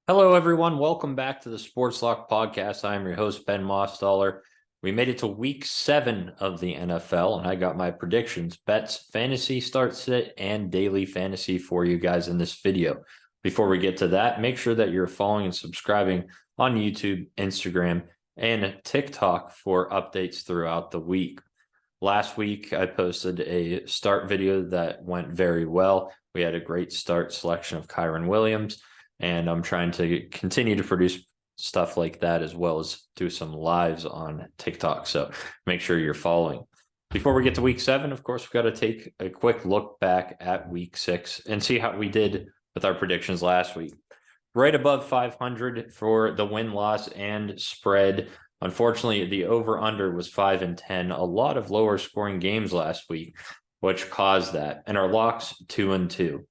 Hello, everyone. Welcome back to the Sports Lock Podcast. I am your host, Ben Mostaller. We made it to week 7 of the NFL, and I got my predictions, bets, fantasy start sit, and daily fantasy for you guys in this video. Before we get to that, make sure that you're following and subscribing on YouTube, Instagram, and TikTok for updates throughout the week. Last week, I posted a start video that went very well. We had a great start selection of Kyren Williams. And I'm trying to continue to produce stuff like that as well as do some lives on TikTok. So make sure you're following. Before we get to week 7, of course, we've got to take a quick look back at week 6 and see how we did with our predictions last week. Right above 500 for the win-loss and spread. Unfortunately, the over-under was 5 and 10. A lot of lower scoring games last week, which caused that. And our locks 2 and 2.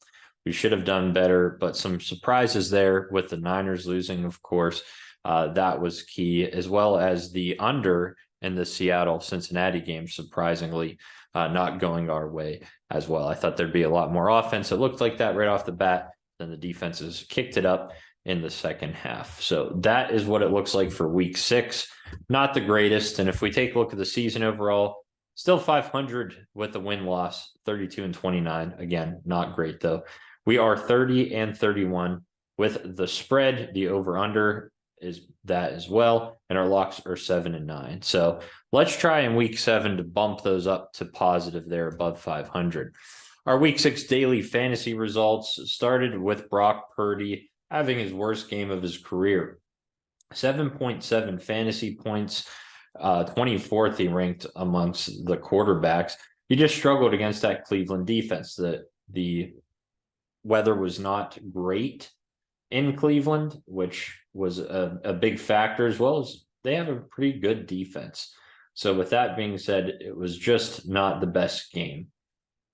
We should have done better, but some surprises there with the Niners losing, of course. That was key, as well as the under in the Seattle-Cincinnati game, surprisingly, not going our way as well. I thought there'd be a lot more offense. It looked like that right off the bat. Then the defenses kicked it up in the second half. So that is what it looks like for week 6. Not the greatest. And if we take a look at the season overall, still 500 with the win-loss, 32 and 29. Again, not great, though. We are 30 and 31 with the spread. The over-under is that as well. And our locks are 7 and 9. So let's try in week 7 to bump those up to positive there above 500. Our week 6 daily fantasy results started with Brock Purdy having his worst game of his career. 7.7 fantasy points, 24th he ranked amongst the quarterbacks. He just struggled against that Cleveland defense. The weather was not great in Cleveland, which was a big factor, as well as they have a pretty good defense. So with that being said, it was just not the best game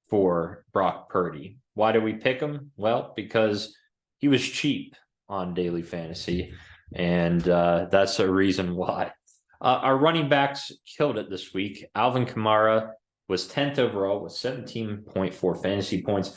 for Brock Purdy. Why did we pick him? Well, because he was cheap on daily fantasy, and that's a reason why. Our running backs killed it this week. Alvin Kamara was 10th overall with 17.4 fantasy points.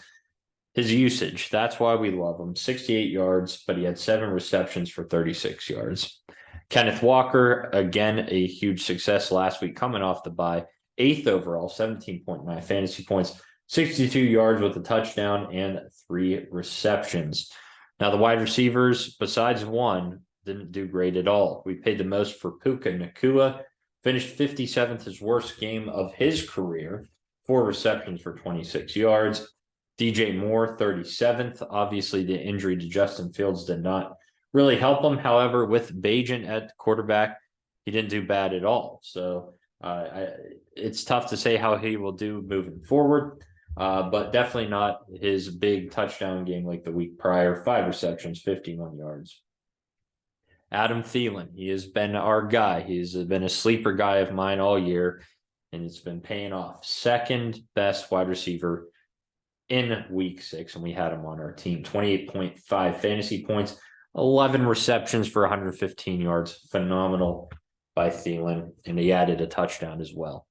His usage, that's why we love him. 68 yards, but he had 7 receptions for 36 yards. Kenneth Walker, again, a huge success last week coming off the bye. 8th overall, 17.9 fantasy points, 62 yards with a touchdown and 3 receptions. Now, the wide receivers, besides one, didn't do great at all. We paid the most for Puka Nacua, finished 57th, his worst game of his career, 4 receptions for 26 yards. DJ Moore, 37th. Obviously, the injury to Justin Fields did not really help him. However, with Bajan at quarterback, he didn't do bad at all. So it's tough to say how he will do moving forward, but definitely not his big touchdown game like the week prior. 5 receptions, 51 yards. Adam Thielen, he has been our guy. He's been a sleeper guy of mine all year, and it's been paying off. Second best wide receiver in week 6, and we had him on our team. 28.5 fantasy points, 11 receptions for 115 yards. Phenomenal by Thielen, and he added a touchdown as well.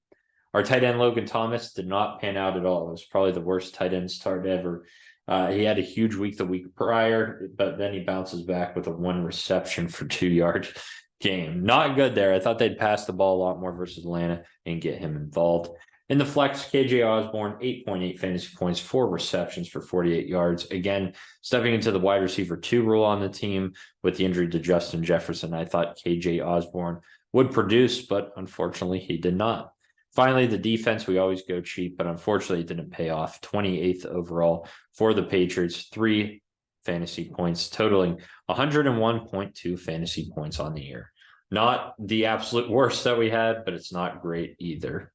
Our tight end Logan Thomas did not pan out at all. It was probably the worst tight end start ever. He had a huge week the week prior, but then he bounces back with a 1 reception for 2 yards game. Not good there. I thought they'd pass the ball a lot more versus Atlanta and get him involved. In the flex, KJ Osborne, 8.8 fantasy points, 4 receptions for 48 yards. Again, stepping into the wide receiver 2 role on the team with the injury to Justin Jefferson. I thought KJ Osborne would produce, but unfortunately he did not. Finally, the defense, we always go cheap, but unfortunately it didn't pay off. 28th overall for the Patriots, 3 fantasy points, totaling 101.2 fantasy points on the year. Not the absolute worst that we had, but it's not great either.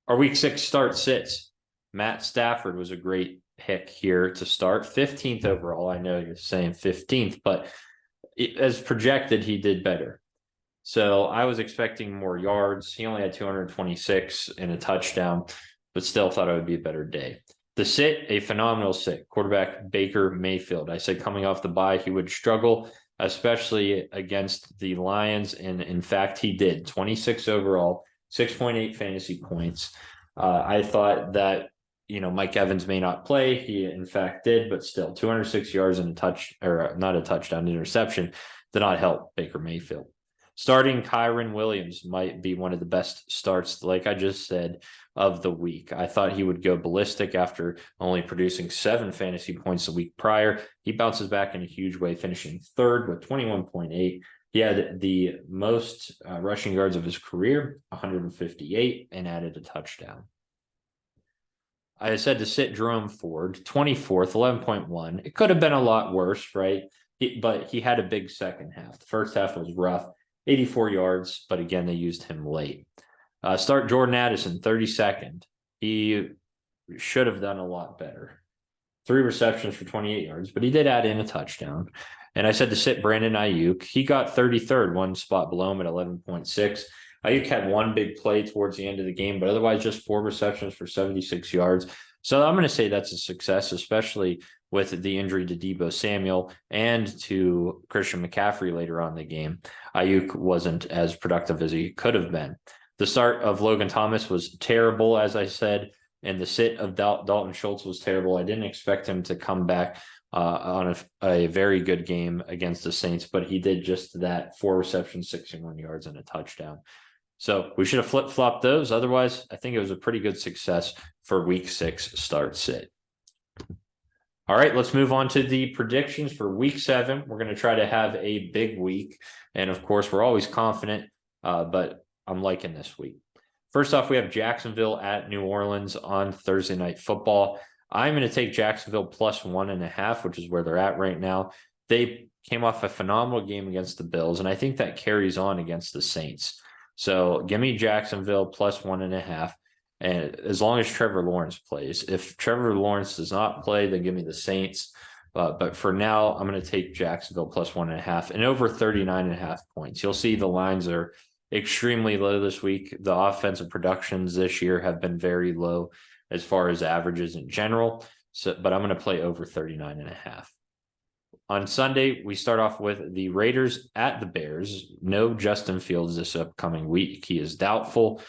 Our week 6 start sits. Matt Stafford was a great pick here to start. 15th overall. I know you're saying 15th, but as projected, he did better. So I was expecting more yards. He only had 226 and a touchdown, but still thought it would be a better day. The sit, a phenomenal sit. Quarterback Baker Mayfield. I said coming off the bye, he would struggle, especially against the Lions. And in fact, he did. 26 overall, 6.8 fantasy points. I thought that Mike Evans may not play. He in fact did, but still 206 yards and not a touchdown, interception did not help Baker Mayfield. Starting Kyren Williams might be one of the best starts, like I just said, of the week. I thought he would go ballistic after only producing 7 fantasy points the week prior. He bounces back in a huge way, finishing third with 21.8. He had the most rushing yards of his career, 158, and added a touchdown. I said to sit Jerome Ford, 24th, 11.1. It could have been a lot worse, right? But he had a big second half. The first half was rough, 84 yards, but again, they used him late. Start Jordan Addison, 32nd. He should have done a lot better. 3 receptions for 28 yards, but he did add in a touchdown. And I said to sit Brandon Ayuk. He got 33rd, one spot below him at 11.6. Ayuk had one big play towards the end of the game, but otherwise just 4 receptions for 76 yards. So I'm going to say that's a success, especially with the injury to Deebo Samuel and to Christian McCaffrey later on in the game. Ayuk wasn't as productive as he could have been. The start of Logan Thomas was terrible, as I said, and the sit of Dalton Schultz was terrible. I didn't expect him to come back on a very good game against the Saints, but he did just that. 4 receptions, 61 yards, and a touchdown. So we should have flip-flopped those. Otherwise, I think it was a pretty good success for week 6 start sit. All right, let's move on to the predictions for week 7. We're going to try to have a big week. And of course, we're always confident, but I'm liking this week. First off, we have Jacksonville at New Orleans on Thursday Night Football. I'm going to take Jacksonville plus 1.5, which is where they're at right now. They came off a phenomenal game against the Bills, and I think that carries on against the Saints. So give me Jacksonville plus 1.5. And as long as Trevor Lawrence plays, if Trevor Lawrence does not play, then give me the Saints. But for now, I'm going to take Jacksonville plus 1.5 and over 39.5 points. You'll see the lines are extremely low this week. The offensive productions this year have been very low as far as averages in general. But I'm going to play over 39.5. On Sunday, we start off with the Raiders at the Bears. No Justin Fields this upcoming week. He is doubtful.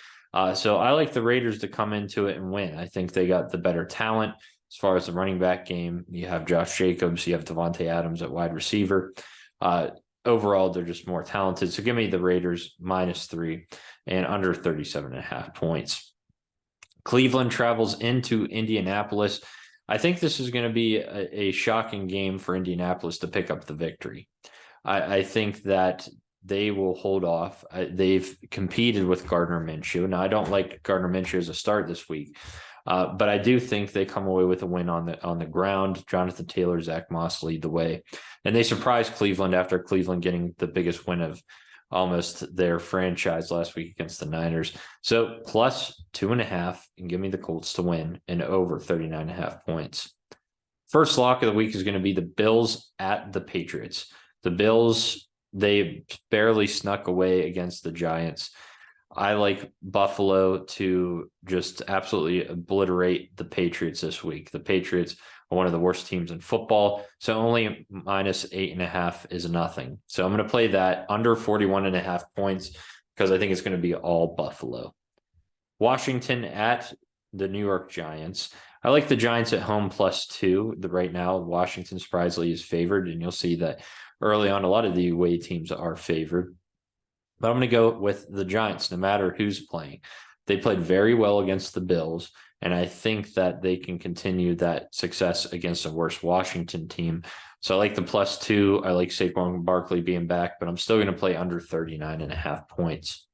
So I like the Raiders to come into it and win. I think they got the better talent as far as the running back game. You have Josh Jacobs. You have Devontae Adams at wide receiver. Overall, they're just more talented. So give me the Raiders -3 and under 37.5 points. Cleveland travels into Indianapolis. I think this is going to be a shocking game for Indianapolis to pick up the victory. I think that they will hold off. They've competed with Gardner Minshew. Now, I don't like Gardner Minshew as a start this week, but I do think they come away with a win on the ground. Jonathan Taylor, Zach Moss lead the way. And they surprised Cleveland after Cleveland getting the biggest win of almost their franchise last week against the Niners. So plus 2.5 and give me the Colts to win and over 39.5 points. First lock of the week is going to be the Bills at the Patriots. The Bills, they barely snuck away against the Giants. I like Buffalo to just absolutely obliterate the Patriots this week. The Patriots are one of the worst teams in football, so only -8.5 is nothing. So I'm going to play that under 41.5 points because I think it's going to be all Buffalo. Washington at the New York Giants. I like the Giants at home +2. Right now, Washington surprisingly is favored, and you'll see that early on a lot of the away teams are favored. But I'm going to go with the Giants no matter who's playing. They played very well against the Bills, and I think that they can continue that success against a worse Washington team. So I like the +2. I like Saquon Barkley being back, but I'm still going to play under 39.5 points.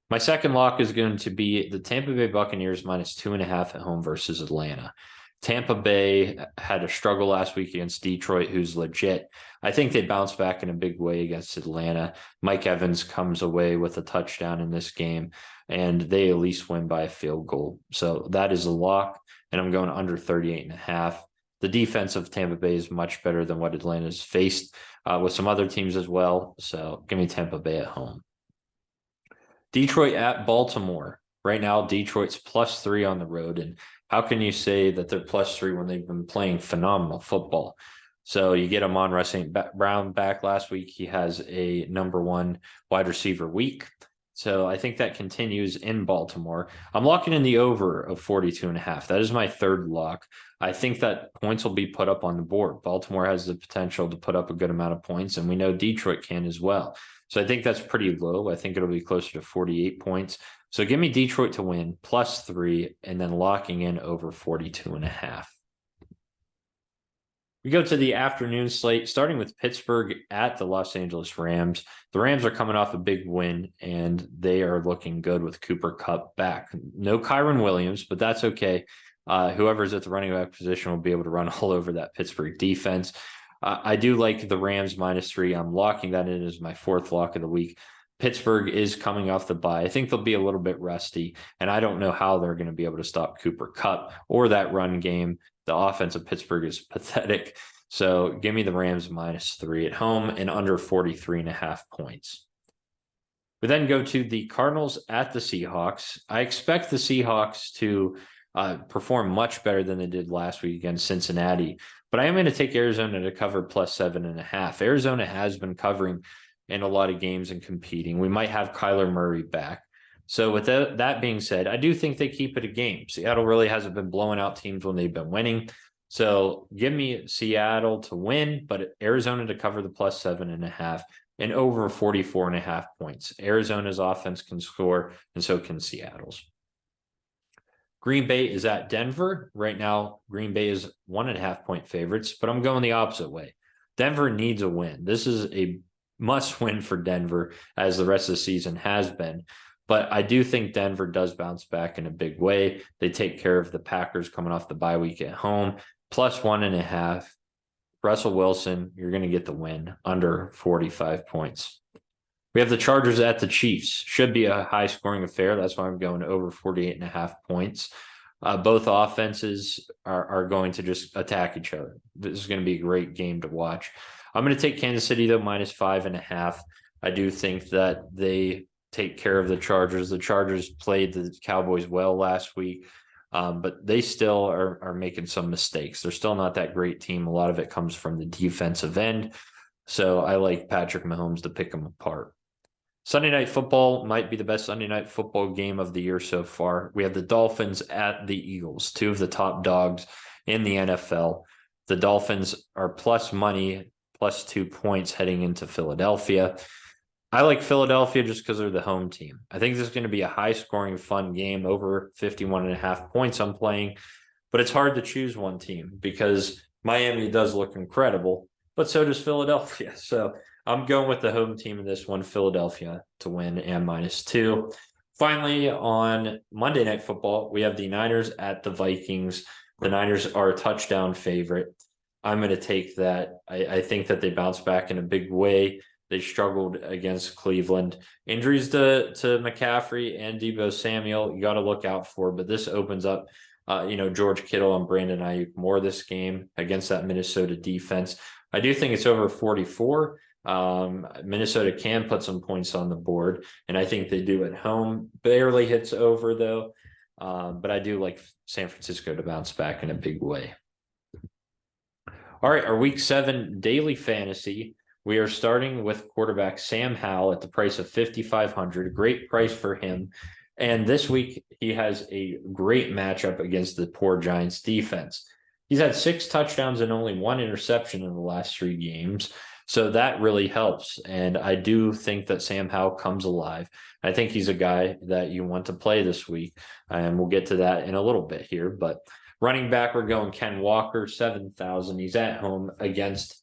My second lock is going to be the Tampa Bay Buccaneers -2.5 at home versus Atlanta. Tampa Bay had a struggle last week against Detroit, who's legit. I think they bounce back in a big way against Atlanta. Mike Evans comes away with a touchdown in this game, and they at least win by a field goal. So that is a lock, and I'm going under 38.5. The defense of Tampa Bay is much better than what Atlanta's faced with some other teams as well. So give me Tampa Bay at home. Detroit at Baltimore. Right now, Detroit's +3 on the road, and how can you say that they're +3 when they've been playing phenomenal football? So you get Amon-Ra St. Brown back last week. He has a number 1 wide receiver week. So I think that continues in Baltimore. I'm locking in the over of 42.5. That is my third lock. I think that points will be put up on the board. Baltimore has the potential to put up a good amount of points, and we know Detroit can as well. So I think that's pretty low. I think it'll be closer to 48 points. So give me Detroit to win +3 and then locking in over 42.5. We go to the afternoon slate, starting with Pittsburgh at the Los Angeles Rams. The Rams are coming off a big win, and they are looking good with Cooper Kupp back. No Kyren Williams, but that's okay. Whoever's at the running back position will be able to run all over that Pittsburgh defense. I do like the Rams -3. I'm locking that in as my fourth lock of the week. Pittsburgh is coming off the bye. I think they'll be a little bit rusty, and I don't know how they're going to be able to stop Cooper Kupp or that run game. The offense of Pittsburgh is pathetic. So give me the Rams -3 at home and under 43.5 points. We then go to the Cardinals at the Seahawks. I expect the Seahawks to perform much better than they did last week against Cincinnati, but I am going to take Arizona to cover +7.5. Arizona has been covering in a lot of games and competing. We might have Kyler Murray back. So with that being said, I do think they keep it a game. Seattle really hasn't been blowing out teams when they've been winning. So give me Seattle to win, but Arizona to cover the +7.5 and over 44.5 points. Arizona's offense can score, and so can Seattle's. Green Bay is at Denver. Right now, Green Bay is 1.5 point favorites, but I'm going the opposite way. Denver needs a win. This is a must win for Denver, as the rest of the season has been. But I do think Denver does bounce back in a big way. They take care of the Packers coming off the bye week at home, +1.5. Russell Wilson, you're going to get the win under 45 points. We have the Chargers at the Chiefs. Should be a high scoring affair. That's why I'm going over 48.5 points. Both offenses are going to just attack each other. This is going to be a great game to watch. I'm going to take Kansas City, though, -5.5. I do think that they take care of the Chargers. The Chargers played the Cowboys well last week, but they still are making some mistakes. They're still not that great team. A lot of it comes from the defensive end. So I like Patrick Mahomes to pick them apart. Sunday Night Football might be the best Sunday Night Football game of the year so far. We have the Dolphins at the Eagles, two of the top dogs in the NFL. The Dolphins are plus money, +2 points heading into Philadelphia. I like Philadelphia just because they're the home team. I think this is going to be a high-scoring, fun game, over 51.5 points I'm playing. But it's hard to choose one team because Miami does look incredible, but so does Philadelphia. So I'm going with the home team in this one, Philadelphia, to win and -2. Finally, on Monday Night Football, we have the Niners at the Vikings. The Niners are a touchdown favorite. I'm going to take that. I think that they bounce back in a big way. They struggled against Cleveland. Injuries to McCaffrey and Deebo Samuel, you got to look out for. But this opens up, George Kittle and Brandon Ayuk more this game against that Minnesota defense. I do think it's over 44. Minnesota can put some points on the board, and I think they do at home. Barely hits over, though. But I do like San Francisco to bounce back in a big way. All right, our Week 7 daily fantasy. We are starting with quarterback Sam Howell at the price of $5,500. A great price for him. And this week, he has a great matchup against the poor Giants defense. He's had 6 touchdowns and only 1 interception in the last 3 games. So that really helps. And I do think that Sam Howell comes alive. I think he's a guy that you want to play this week. And we'll get to that in a little bit here. But running back, we're going Ken Walker, 7,000. He's at home against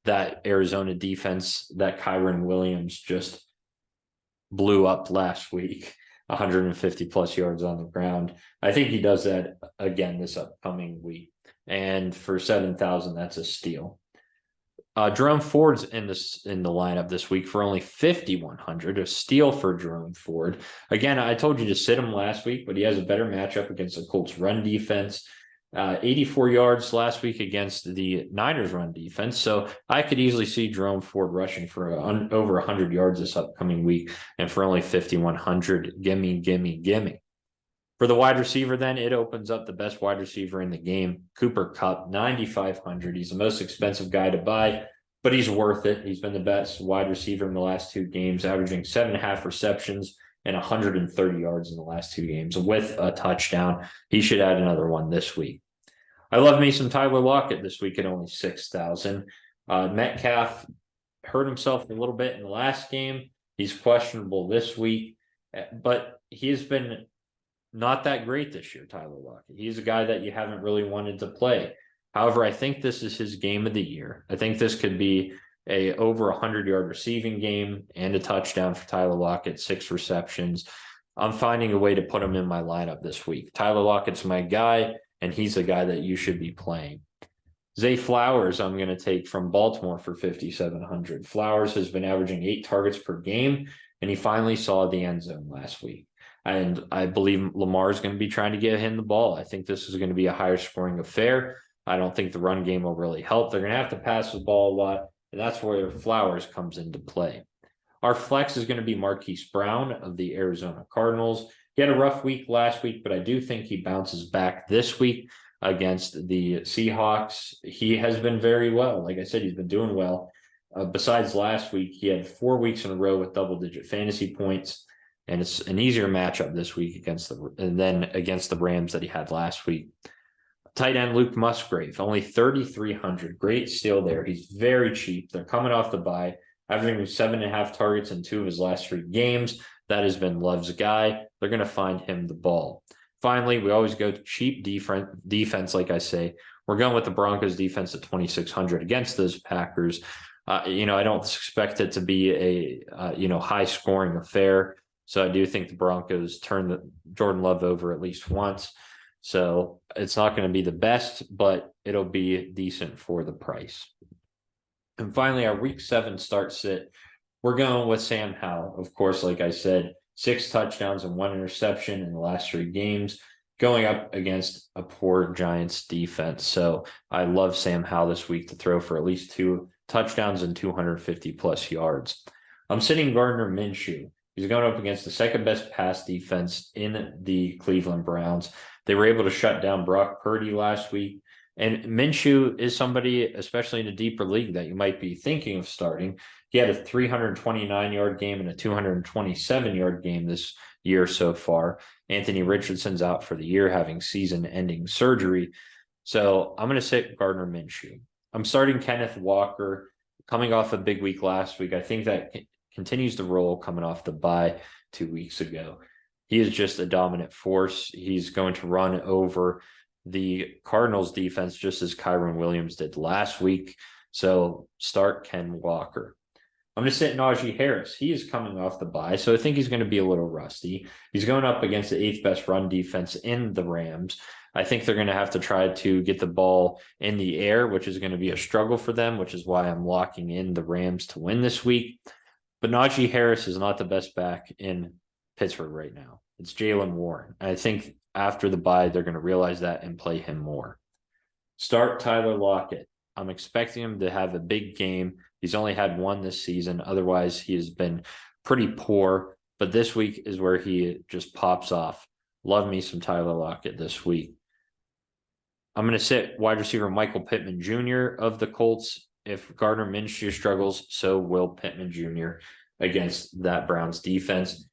that Arizona defense that Kyren Williams just blew up last week, 150 plus yards on the ground. I think he does that again this upcoming week. And for 7,000, that's a steal. Jerome Ford's in the lineup this week for only 5,100, a steal for Jerome Ford. Again, I told you to sit him last week, but he has a better matchup against the Colts run defense. 84 yards last week against the Niners run defense. So I could easily see Jerome Ford rushing for over 100 yards this upcoming week. And for only 5,100, gimme. For the wide receiver, then, it opens up the best wide receiver in the game, Cooper Kupp, 9,500. He's the most expensive guy to buy, but he's worth it. He's been the best wide receiver in the last 2 games, averaging 7.5 receptions and 130 yards in the last 2 games with a touchdown. He should add another one this week. I love me some Tyler Lockett this week at only 6,000. Metcalf hurt himself a little bit in the last game. He's questionable this week, but he has been not that great this year, Tyler Lockett. He's a guy that you haven't really wanted to play. However, I think this is his game of the year. I think this could be a over 100-yard receiving game and a touchdown for Tyler Lockett, 6 receptions. I'm finding a way to put him in my lineup this week. Tyler Lockett's my guy, and he's a guy that you should be playing. Zay Flowers, I'm going to take from Baltimore for 5,700. Flowers has been averaging 8 targets per game, and he finally saw the end zone last week. And I believe Lamar is going to be trying to get him the ball. I think this is going to be a higher scoring affair. I don't think the run game will really help. They're going to have to pass the ball a lot, and that's where Flowers comes into play. Our flex is going to be Marquise Brown of the Arizona Cardinals. He had a rough week last week, but I do think he bounces back this week against the Seahawks. He has been very well. Like I said, he's been doing well. Besides last week, he had 4 weeks in a row with double-digit fantasy points, and it's an easier matchup this week against the Rams that he had last week. Tight end Luke Musgrave, only 3,300. Great steal there. He's very cheap. They're coming off the bye, averaging 7.5 targets in 2 of his last 3 games. That has been Love's guy. They're going to find him the ball. Finally, we always go to cheap defense, like I say. We're going with the Broncos defense at 2,600 against those Packers. I don't expect it to be a high-scoring affair. So I do think the Broncos turn Jordan Love over at least once. So it's not going to be the best, but it'll be decent for the price. And finally, our week 7 start sit. We're going with Sam Howell. Of course, like I said, 6 touchdowns and 1 interception in the last 3 games, going up against a poor Giants defense. So I love Sam Howell this week to throw for at least 2 touchdowns and 250 plus yards. I'm sitting Gardner Minshew. He's going up against the second best pass defense in the Cleveland Browns. They were able to shut down Brock Purdy last week. And Minshew is somebody, especially in a deeper league, that you might be thinking of starting. He had a 329-yard game and a 227-yard game this year so far. Anthony Richardson's out for the year, having season-ending surgery. So I'm going to sit Gardner Minshew. I'm starting Kenneth Walker, coming off a big week last week. I think that continues to roll coming off the bye 2 weeks ago. He is just a dominant force. He's going to run over the Cardinals defense just as Kyren Williams did last week. So start Ken Walker. I'm going to sit Najee Harris. He is coming off the bye, so I think he's going to be a little rusty. He's going up against the 8th best run defense in the Rams. I think they're going to have to try to get the ball in the air, which is going to be a struggle for them, which is why I'm locking in the Rams to win this week. But Najee Harris is not the best back in Pittsburgh right now. It's Jaylen Warren. I think after the bye, they're going to realize that and play him more. Start Tyler Lockett. I'm expecting him to have a big game. He's only had 1 this season. Otherwise, he has been pretty poor. But this week is where he just pops off. Love me some Tyler Lockett this week. I'm going to sit wide receiver Michael Pittman Jr. of the Colts. If Gardner Minshew struggles, so will Pittman Jr. against that Browns defense.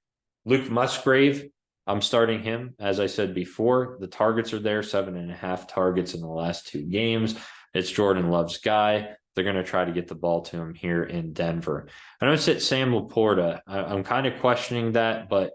Luke Musgrave, I'm starting him. As I said before, the targets are there, 7.5 targets in the last 2 games. It's Jordan Love's guy. They're going to try to get the ball to him here in Denver. I'm going to sit Sam Laporta. I'm kind of questioning that, but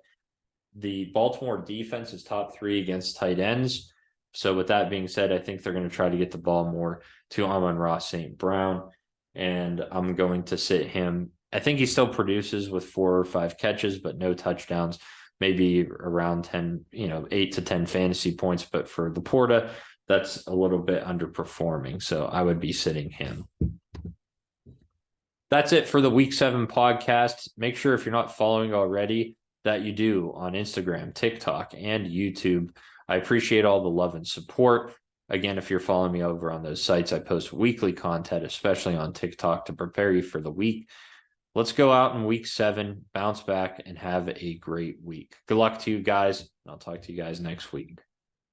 the Baltimore defense is top 3 against tight ends. So with that being said, I think they're going to try to get the ball more to Amon-Ra St. Brown, and I'm going to sit him. I think he still produces with 4 or 5 catches, but no touchdowns, maybe around 10, 8 to 10 fantasy points. But for Laporta, that's a little bit underperforming. So I would be sitting him. That's it for the Week 7 podcast. Make sure if you're not following already that you do on Instagram, TikTok, and YouTube. I appreciate all the love and support. Again, if you're following me over on those sites, I post weekly content, especially on TikTok, to prepare you for the week. Let's go out in Week 7, bounce back, and have a great week. Good luck to you guys, and I'll talk to you guys next week.